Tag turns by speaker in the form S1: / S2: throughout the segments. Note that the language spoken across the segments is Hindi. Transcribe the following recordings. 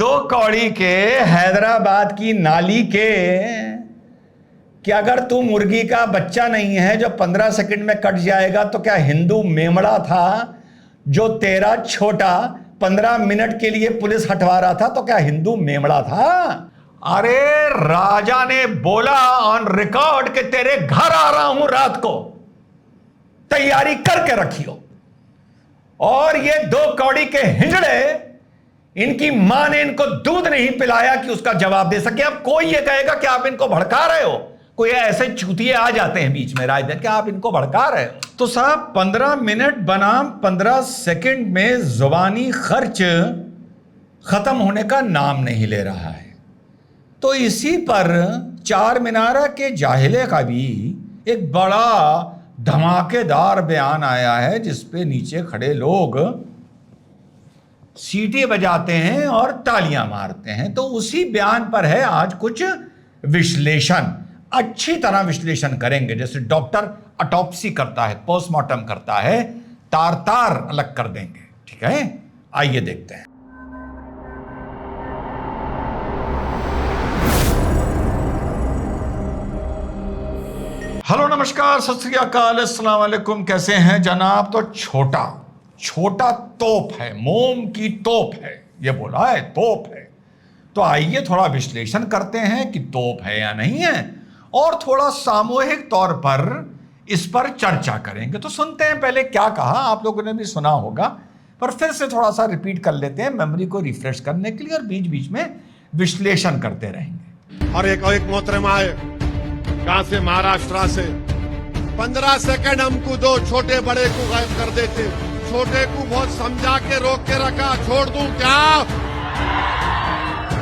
S1: दो कौड़ी के हैदराबाद की नाली के कि अगर तू मुर्गी का बच्चा नहीं है जो 15 सेकंड में कट जाएगा तो क्या हिंदू मेमड़ा था जो तेरा छोटा 15 मिनट के लिए पुलिस हटवा रहा था? तो क्या हिंदू मेमड़ा था? अरे राजा ने बोला ऑन रिकॉर्ड कि तेरे घर आ रहा हूं रात को, तैयारी करके रखियो। और ये दो कौड़ी के हिजड़े, इनकी मां ने इनको दूध नहीं पिलाया कि उसका जवाब दे सके। अब कोई ये कहेगा कि आप इनको भड़का रहे हो, कोई ऐसे चूतिए आ जाते हैं बीच में राय दे कि आप इनको भड़का रहे हो। तो साहब 15 मिनट बनाम 15 सेकंड में जुबानी खर्च खत्म होने का नाम नहीं ले रहा है। तो इसी पर चार मीनारा के जाहिले का भी एक बड़ा धमाकेदार बयान आया है जिसपे नीचे खड़े लोग सीटी बजाते हैं और तालियां मारते हैं। तो उसी बयान पर है आज कुछ विश्लेषण, अच्छी तरह विश्लेषण करेंगे। जैसे डॉक्टर ऑटोप्सी करता है, पोस्टमार्टम करता है, तार तार अलग कर देंगे। ठीक है, आइए देखते हैं। हेलो, नमस्कार, सत श्री अकाल, अस्सलाम वालेकुम। कैसे हैं जनाब? तो छोटा तोप है, मोम की तोप है, ये बोला है तोप है। तो आइए थोड़ा विश्लेषण करते हैं कि तोप है या नहीं है, और थोड़ा सामूहिक तौर पर इस पर चर्चा करेंगे। तो सुनते हैं पहले क्या कहा, आप लोगों ने भी सुना होगा, पर फिर से थोड़ा सा रिपीट कर लेते हैं मेमोरी को रिफ्रेश करने के लिए, और बीच बीच में विश्लेषण करते रहेंगे।
S2: और एक मोहतरमा आए कहां से, महाराष्ट्र से। 15 सेकंड हमको दो, छोटे बड़े को गायब कर देते। छोटे को बहुत समझा के रोक के रखा, छोड़ दूं क्या?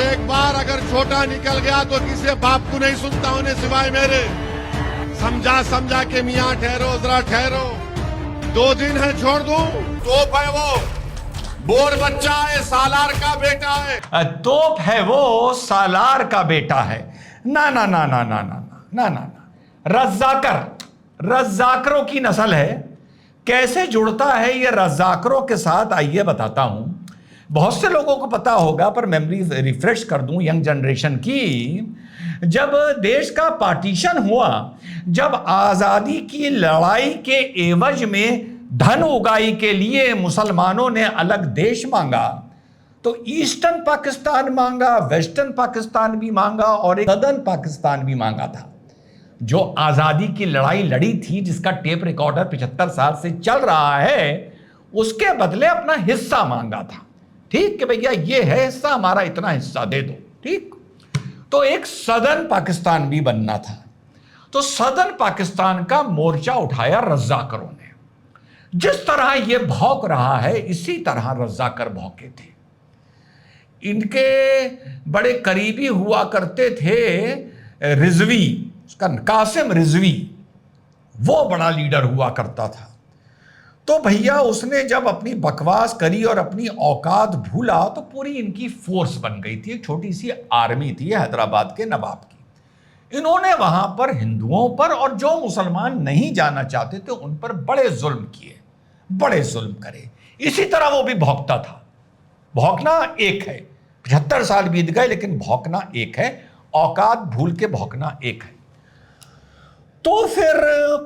S2: एक बार अगर छोटा निकल गया तो किसी बाप को नहीं सुनता उन्हें सिवाय मेरे। समझा के मियाँ ठहरो, जरा ठहरो, 2 दिन है, छोड़ दूं? तोप है वो, बोर बच्चा है, सालार का बेटा है।
S1: तोप है वो, सालार का बेटा है। ना ना ना ना ना ना ना ना ना, रज्जाकरों की नस्ल है। कैसे जुड़ता है ये रज्जाकरों के साथ, आइए बताता हूं। बहुत से लोगों को पता होगा, पर मेमोरी रिफ्रेश कर दूं यंग जनरेशन की। जब देश का पार्टीशन हुआ, जब आजादी की लड़ाई के एवज में धन उगाही के लिए मुसलमानों ने अलग देश मांगा, तो ईस्टर्न पाकिस्तान मांगा, वेस्टर्न पाकिस्तान भी मांगा, और एक सदर्न पाकिस्तान भी मांगा था। जो आजादी की लड़ाई लड़ी थी, जिसका टेप रिकॉर्डर 75 साल से चल रहा है, उसके बदले अपना हिस्सा मांगा था। ठीक कि भैया ये है हिस्सा हमारा, इतना हिस्सा दे दो। ठीक, तो एक सदर्न पाकिस्तान भी बनना था। तो सदर्न पाकिस्तान का मोर्चा उठाया रज्जाकरों ने। जिस तरह ये भौंक रहा है, इसी तरह रज्जाकर भौंके थे। इनके बड़े करीबी हुआ करते थे रिजवी, उसका कासिम रिजवी, वो बड़ा लीडर हुआ करता था। तो भैया उसने जब अपनी बकवास करी और अपनी औकात भूला, तो पूरी इनकी फोर्स बन गई थी। एक छोटी सी आर्मी थी हैदराबाद के नवाब की। इन्होंने वहां पर हिंदुओं पर और जो मुसलमान नहीं जाना चाहते थे उन पर बड़े जुल्म किए, बड़े जुल्म करे। इसी तरह वो भी भौंकता था। भौंकना एक है, 75 साल बीत गए, लेकिन भौंकना एक है, औकात भूल के भौंकना एक है। तो फिर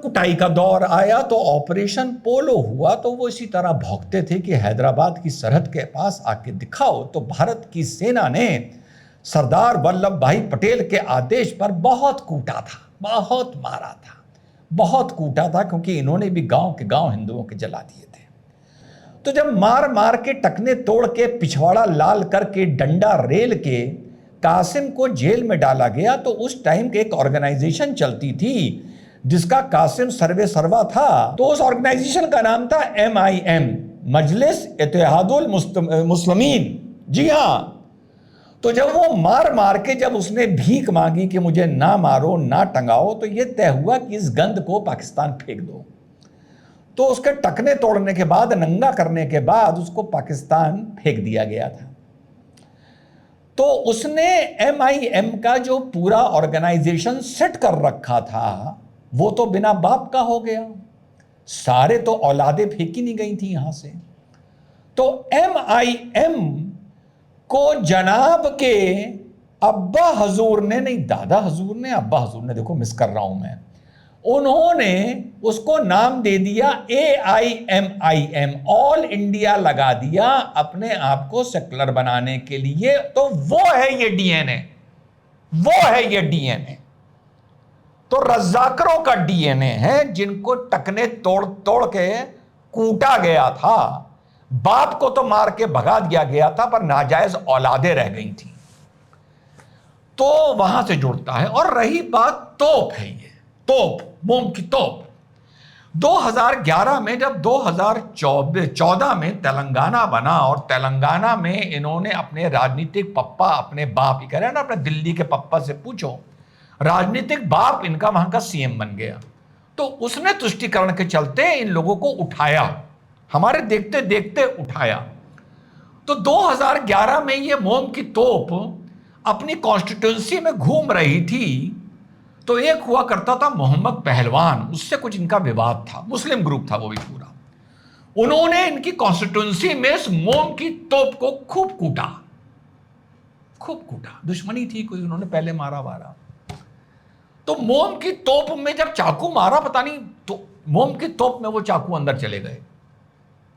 S1: कुटाई का दौर आया, तो ऑपरेशन पोलो हुआ। तो वो इसी तरह भौंकते थे कि हैदराबाद की सरहद के पास आके दिखाओ। तो भारत की सेना ने सरदार वल्लभ भाई पटेल के आदेश पर बहुत कूटा था, बहुत मारा था, बहुत कूटा था, क्योंकि इन्होंने भी गांव के गांव हिंदुओं के जला दिए थे। तो जब मार मार के, टकने तोड़ के, पिछवाड़ा लाल करके, डंडा रेल के कासिम को जेल में डाला गया, तो उस टाइम के एक ऑर्गेनाइजेशन चलती थी जिसका कासिम सर्वे सर्वा था। तो उस ऑर्गेनाइजेशन का नाम था MIM, मजलिस इत्तेहादुल मुस्लिमीन। जी हां। तो जब वो मार मार के, जब उसने भीख मांगी कि मुझे ना मारो, ना टंगाओ, तो ये तय हुआ कि इस गंद को पाकिस्तान फेंक दो। तो उसके टकने तोड़ने के बाद, नंगा करने के बाद उसको पाकिस्तान फेंक दिया गया था। तो उसने MIM का जो पूरा ऑर्गेनाइजेशन सेट कर रखा था, वो तो बिना बाप का हो गया। सारे तो औलादे फेंकी नहीं गई थी यहां से। तो MIM को जनाब के अब्बा हजूर ने, नहीं दादा हजूर ने, अब्बा हजूर ने, देखो मिस कर रहा हूं मैं, उन्होंने उसको नाम दे दिया AIMIM, ऑल इंडिया लगा दिया अपने आप को सेकुलर बनाने के लिए। तो वो है ये डीएनए, वो है ये डीएनए। तो रज़ाकरों का डीएनए है, जिनको टकने तोड़ तोड़ के कूटा गया था। बाप को तो मार के भगा दिया गया था, पर नाजायज औलादे रह गई थी, तो वहां से जुड़ता है। और रही बात तोप है, ये तोप, मोम की तोप। 2011 में जब 2014 में तेलंगाना बना, और तेलंगाना में इन्होंने अपने राजनीतिक पप्पा, अपने बाप ही कह रहे हैं ना, अपने दिल्ली के पप्पा से पूछो, राजनीतिक बाप इनका वहां का सीएम बन गया। तो उसने तुष्टिकरण के चलते इन लोगों को उठाया, हमारे देखते देखते उठाया। तो 2011 में ये मोम की तोप अपनी कॉन्स्टिट्यूंसी में घूम रही थी, तो एक हुआ करता था मोहम्मद पहलवान, उससे कुछ इनका विवाद था, मुस्लिम ग्रुप था वो भी पूरा। उन्होंने इनकी कॉन्स्टिट्यूंसी में इस मोम की तोप को खूब कूटा, खूब कूटा। दुश्मनी थी कोई, उन्होंने पहले मारा वारा। तो मोम की तोप में जब चाकू मारा, पता नहीं तो मोम की तोप में वो चाकू अंदर चले गए।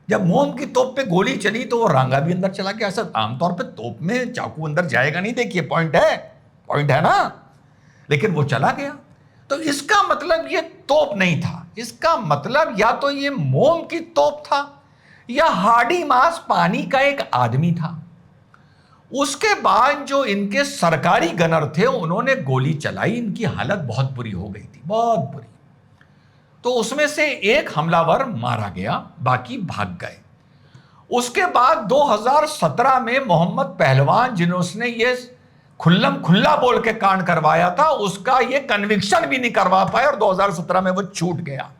S1: जब मोम की तोप पे गोली चली तो वो रांगा भी अंदर चला गया। ऐसा आमतौर पे तोप में चाकू अंदर जाएगा नहीं, देखिए पॉइंट है ना, लेकिन वो चला गया। तो इसका मतलब ये तोप नहीं था, इसका मतलब या तो ये मोम की तोप था या हार्डी मास पानी का एक आदमी था। उसके बाद जो इनके सरकारी गनर थे उन्होंने गोली चलाई, इनकी हालत बहुत बुरी हो गई थी, बहुत बुरी। तो उसमें से एक हमलावर मारा गया, बाकी भाग गए। उसके बाद 2017 में मोहम्मद पहलवान, जिन्होंने ये खुल्लम खुल्ला बोल के कांड करवाया था, उसका ये कन्विक्शन भी नहीं करवा पाए और 2017 में वो छूट गया।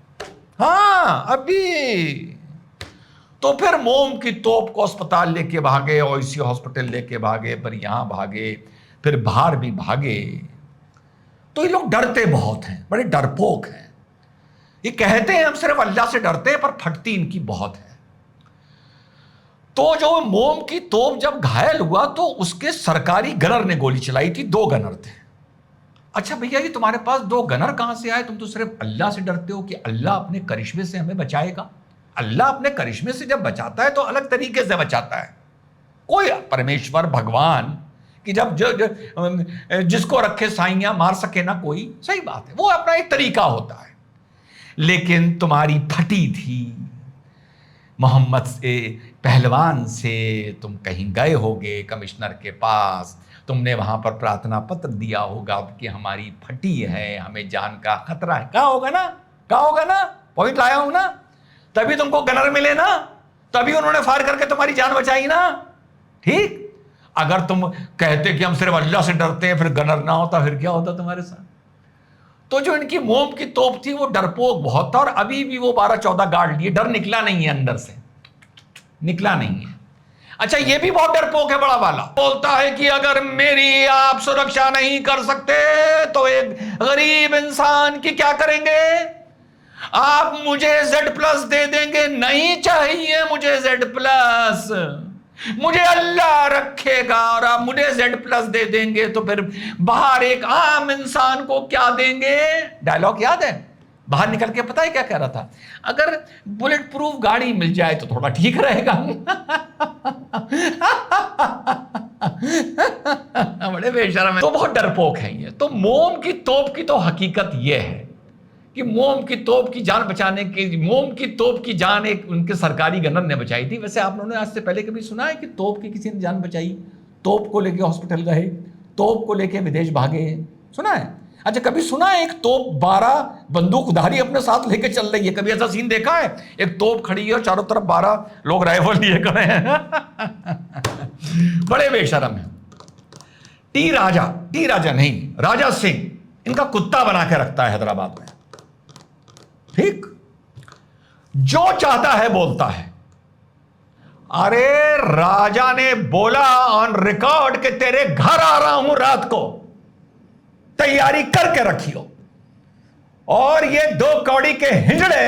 S1: हाँ अभी तो फिर मोम की तोप को अस्पताल लेके भागे, ओईसी हॉस्पिटल लेके भागे, फिर यहां भागे, फिर बाहर भी भागे। तो ये लोग डरते बहुत हैं, बड़े डरपोक हैं। ये कहते हैं हम सिर्फ अल्लाह से डरते हैं, पर फटती इनकी बहुत है। तो जो मोम की तोप जब घायल हुआ तो उसके सरकारी गनर ने गोली चलाई थी, 2 गनर थे। अच्छा भैया ये तुम्हारे पास 2 गनर कहां से आए? तुम तो सिर्फ अल्लाह से डरते हो कि अल्लाह अपने करिश्मे से हमें बचाएगा। अल्लाह अपने करिश्मे से जब बचाता है तो अलग तरीके से बचाता है। कोई परमेश्वर भगवान कि जब जिसको रखे साइयां मार सके ना कोई, सही बात है, वो अपना एक तरीका होता है। लेकिन तुम्हारी फटी थी मोहम्मद से, पहलवान से, तुम कहीं गए होगे कमिश्नर के पास, तुमने वहां पर प्रार्थना पत्र दिया होगा कि हमारी फटी है, हमें जान का खतरा है। कहा होगा ना, पॉइंट लाया हूं ना, तभी तुमको गनर मिले ना, तभी उन्होंने फायर करके तुम्हारी जान बचाई ना। ठीक, अगर तुम कहते कि हम सिर्फ अल्लाह से डरते हैं, फिर गनर ना होता, फिर क्या होता तुम्हारे साथ? तो जो इनकी मोम की तोप थी वो डरपोक बहुत था, और अभी भी वो 12-14 गार्ड लिए, डर निकला नहीं है, अंदर से निकला नहीं है। अच्छा ये भी बहुत डरपोक है, बड़ा वाला, बोलता है कि अगर मेरी आप सुरक्षा नहीं कर सकते तो एक गरीब इंसान की क्या करेंगे? आप मुझे Z+ दे देंगे? नहीं चाहिए मुझे Z+, मुझे अल्लाह रखेगा, और आप मुझे Z+ दे देंगे तो फिर बाहर एक आम इंसान को क्या देंगे? डायलॉग याद है? बाहर निकल के पता है क्या कह रहा था? अगर बुलेट प्रूफ गाड़ी मिल जाए तो थोड़ा ठीक रहेगा। बड़े बेशर्म है। तो बहुत डरपोक है ये। तो मोम की तोप की तो हकीकत ये है कि मोम की तोप की जान बचाने के, मोम की तोप की जान एक उनके सरकारी गनर ने बचाई थी। वैसे आप लोगों ने आज से पहले कभी सुना है कि तोप की किसी ने जान बचाई? तोप को लेके हॉस्पिटल गए, तोप को लेके विदेश भागे, सुना है? अच्छा कभी सुना है एक तोप 12 बंदूकधारी अपने साथ लेके चल रही है? कभी ऐसा सीन देखा है? एक तोप खड़ी है और चारों तरफ 12 लोग राइफल लिए खड़े हैं। बड़े बेशरम है। टी राजा नहीं, राजा सिंह इनका कुत्ता बना के रखता है हैदराबाद में। ठीक, जो चाहता है बोलता है। अरे राजा ने बोला ऑन रिकॉर्ड कि तेरे घर आ रहा हूं रात को, तैयारी करके रखियो। और ये 2 कौड़ी के हिंजड़े,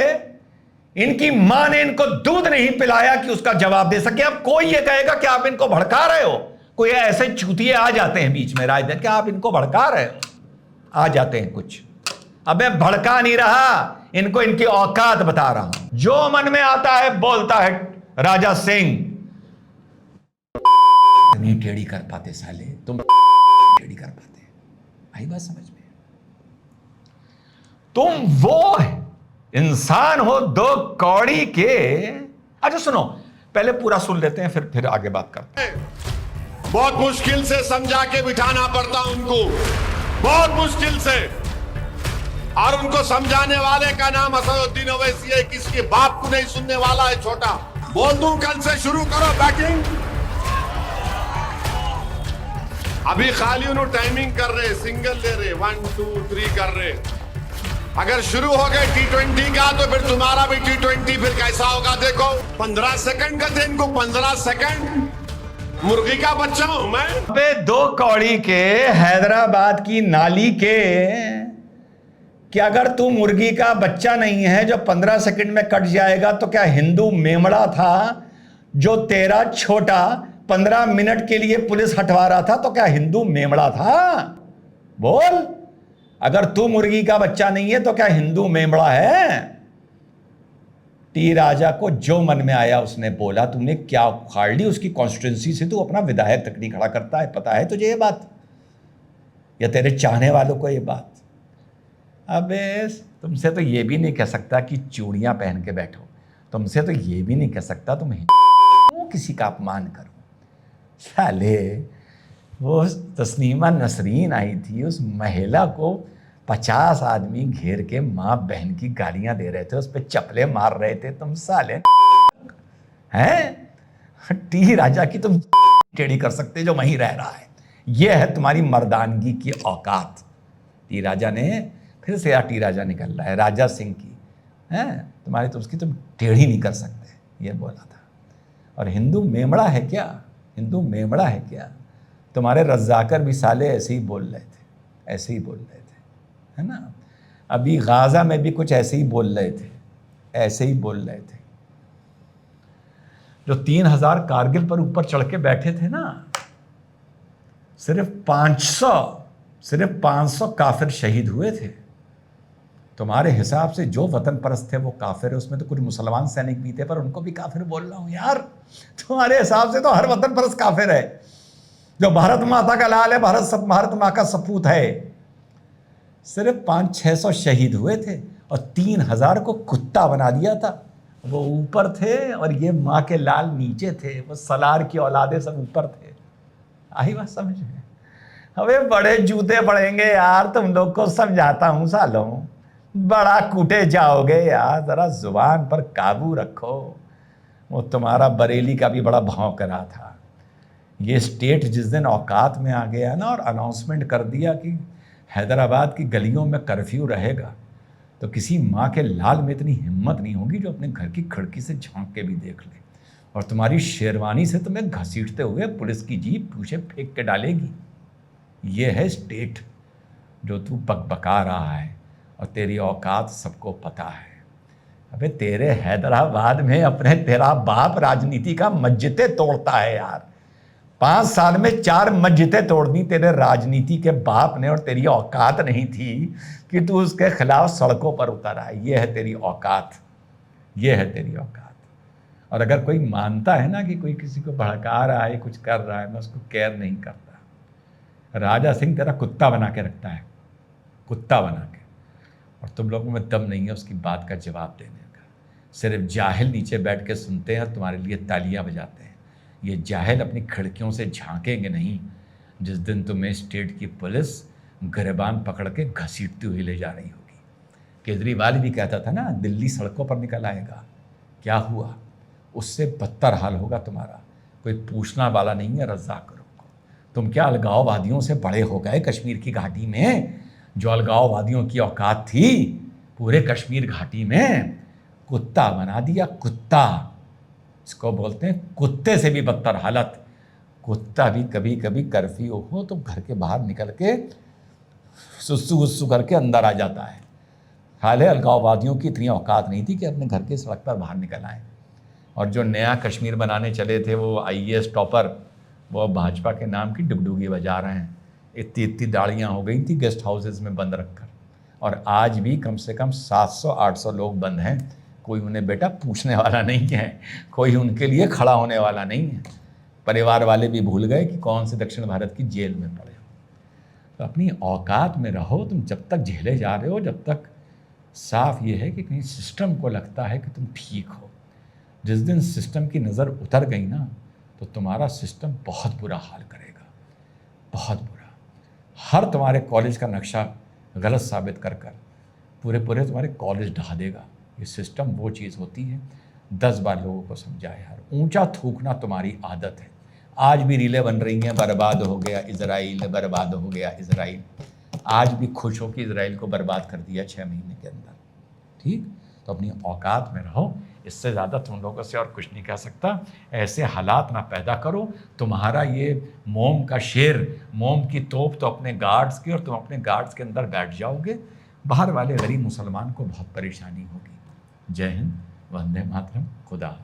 S1: इनकी मां ने इनको दूध नहीं पिलाया कि उसका जवाब दे सके। अब कोई ये कहेगा कि आप इनको भड़का रहे हो, कोई ऐसे चूतिए आ जाते हैं बीच में राजनीति कि आप इनको भड़का रहे हो, आ जाते हैं कुछ। अबे भड़का नहीं रहा, इनको इनकी औकात बता रहा हूं। जो मन में आता है बोलता है राजा सिंह। नहीं टेढ़ी कर पाते साले तुम, टेढ़ी कर पाते। आई बात समझ में? तुम वो इंसान हो दो कौड़ी के। अच्छा सुनो, पहले पूरा सुन लेते हैं फिर आगे बात करते हैं।
S2: बहुत मुश्किल से समझा के बिठाना पड़ता उनको, बहुत मुश्किल से। और उनको समझाने वाले का नाम असदुद्दीन ओवैसी है, किसके बाप को नहीं सुनने वाला है छोटा। बोल दूं कल से शुरू करो बैटिंग। अभी खाली उन्होंने टाइमिंग कर रहे, सिंगल ले रहे, 1 2 3 कर रहे। अगर शुरू हो गए T20 का तो फिर तुम्हारा भी T20 फिर कैसा होगा देखो। 15 सेकंड का थे इनको, 15 सेकंड। मुर्गी का बच्चा हूं मैं।
S1: अबे दो कौड़ी के हैदराबाद की नाली के, कि अगर तू मुर्गी का बच्चा नहीं है जो 15 सेकंड में कट जाएगा, तो क्या हिंदू मेमड़ा था जो तेरा छोटा 15 मिनट के लिए पुलिस हटवा रहा था? तो क्या हिंदू मेमड़ा था? बोल, अगर तू मुर्गी का बच्चा नहीं है तो क्या हिंदू मेमड़ा है? टी राजा को जो मन में आया उसने बोला। तुमने क्या उखाड़ ली उसकी कॉन्स्टिट्यूंसी से? तू अपना विधायक तक नहीं खड़ा करता है, पता है तुझे ये बात, या तेरे चाहने वालों को ये बात? अबे तुमसे तो ये भी नहीं कह सकता कि चूड़ियां पहन के बैठो, तुमसे तो ये भी नहीं कह सकता तुम किसी का अपमान करो। साले वो तस्नीमा नसरीन आई थी, उस महिला को 50 आदमी घेर के माँ बहन की गालियां दे रहे थे, उस पर चपले मार रहे थे। तुम साले हैं टी राजा की तुम टेढ़ी कर सकते जो वहीं रह रहा है। यह है तुम्हारी मर्दानगी की औकात। टी राजा ने फिर से टी राजा निकल रहा है, राजा सिंह की है तुम्हारी, तो उसकी तुम टेढ़ी नहीं कर सकते, ये बोला था। और हिंदू मेमड़ा है क्या? हिंदू मेमड़ा है क्या? तुम्हारे रज़ाकर भी साले ऐसे ही बोल रहे थे, ऐसे ही बोल रहे थे, है ना? अभी गाज़ा में भी कुछ ऐसे ही बोल रहे थे, ऐसे ही बोल रहे थे। जो 3000 कारगिल पर ऊपर चढ़ के बैठे थे ना, सिर्फ 500 काफिर शहीद हुए थे। तुम्हारे हिसाब से जो वतन परस्त थे वो काफिर है, उसमें तो कुछ मुसलमान सैनिक भी थे, पर उनको भी काफिर बोल रहा हूं यार। तुम्हारे हिसाब से तो हर वतन परस्त काफिर है। जो भारत माता का लाल है, भारत माँ का सपूत है। सिर्फ 500-600 शहीद हुए थे और 3000 को कुत्ता बना दिया था। वो ऊपर थे और ये माँ के लाल नीचे थे, वो सलार की औलादे सब ऊपर थे। आई बात समझ में? अबे बड़े जूते पड़ेंगे यार, तुम लोग को समझाता हूं सालों, बड़ा कूटे जाओगे यार। जरा जुबान पर काबू रखो। वो तुम्हारा बरेली का भी बड़ा भौंक रहा था। ये स्टेट जिस दिन औकात में आ गया ना और अनाउंसमेंट कर दिया कि हैदराबाद की गलियों में कर्फ्यू रहेगा, तो किसी माँ के लाल में इतनी हिम्मत नहीं होगी जो अपने घर की खिड़की से झांक के भी देख ले। और तुम्हारी शेरवानी से तुम्हें घसीटते हुए पुलिस की जीप पीछे फेंक के डालेगी। ये है स्टेट जो तू बकबका रहा है, और तेरी औकात सबको पता है। अबे तेरे हैदराबाद में अपने तेरा बाप राजनीति का मस्जिदें तोड़ता है यार। 5 साल में 4 मस्जिदें तोड़ दी तेरे राजनीति के बाप ने, और तेरी औकात नहीं थी कि तू उसके खिलाफ सड़कों पर उतर आए। ये है तेरी औकात, ये है तेरी औकात। और अगर कोई मानता है ना कि कोई किसी को भड़का रहा है, कुछ कर रहा है, मैं उसको केयर नहीं करता। राजा सिंह तेरा कुत्ता बना के रखता है, कुत्ता बना के। और तुम लोगों में दम नहीं है उसकी बात का जवाब देने का। सिर्फ जाहिल नीचे बैठ के सुनते हैं और तुम्हारे लिए तालियां बजाते हैं। ये जाहिल अपनी खिड़कियों से झांकेंगे नहीं जिस दिन तुम्हें स्टेट की पुलिस गिरबान पकड़ के घसीटती हुई ले जा रही होगी। केजरीवाल भी कहता था ना, दिल्ली सड़कों पर निकल आएगा। क्या हुआ? उससे बदतर हाल होगा तुम्हारा। कोई पूछना वाला नहीं है रज़ाकरों को। तुम क्या अलगाववादियों से बड़े हो गए कश्मीर की घाटी में? जो अलगाववादियों की औकात थी पूरे कश्मीर घाटी में, कुत्ता बना दिया, कुत्ता। इसको बोलते हैं कुत्ते से भी बदतर हालत। कुत्ता भी कभी कभी कर्फ्यू हो तो घर के बाहर निकल के सुस्सू गुस्सू करके अंदर आ जाता है। हाल है अलगाववादियों की इतनी औकात नहीं थी कि अपने घर के सड़क पर बाहर निकल आए। और जो नया कश्मीर बनाने चले थे वो IAS टॉपर वो अब भाजपा के नाम की डुगडुगी बजा रहे हैं। इतनी इतनी दाढ़ियाँ हो गई थी गेस्ट हाउसेज में बंद रखकर, और आज भी कम से कम 700-800 लोग बंद हैं। कोई उन्हें बेटा पूछने वाला नहीं है, कोई उनके लिए खड़ा होने वाला नहीं है। परिवार वाले भी भूल गए कि कौन से दक्षिण भारत की जेल में पड़े हो। तो अपनी औकात में रहो। तुम जब तक झेले जा रहे हो, जब तक साफ ये है कि कहीं सिस्टम को लगता है कि तुम ठीक हो, जिस दिन सिस्टम की नज़र उतर गई ना, तो तुम्हारा सिस्टम बहुत बुरा हाल करेगा, बहुत बुरा। हर तुम्हारे कॉलेज का नक्शा गलत साबित कर कर पूरे तुम्हारे कॉलेज ढहा देगा। ये सिस्टम वो चीज़ होती है, 10 बार लोगों को समझाए यार। ऊंचा थूकना तुम्हारी आदत है। आज भी रीलें बन रही हैं, बर्बाद हो गया इजराइल, बर्बाद हो गया इजराइल। आज भी खुश हो कि इजराइल को बर्बाद कर दिया 6 महीने के अंदर। ठीक, तो अपनी औकात में रहो। इससे ज़्यादा तुम लोगों से और कुछ नहीं कह सकता। ऐसे हालात ना पैदा करो। तुम्हारा ये मोम का शेर, मोम की तोप तो अपने गार्ड्स की, और तुम अपने गार्ड्स के अंदर बैठ जाओगे। बाहर वाले गरीब मुसलमान को बहुत परेशानी होगी। जय हिंद, वंदे मातरम, खुदा।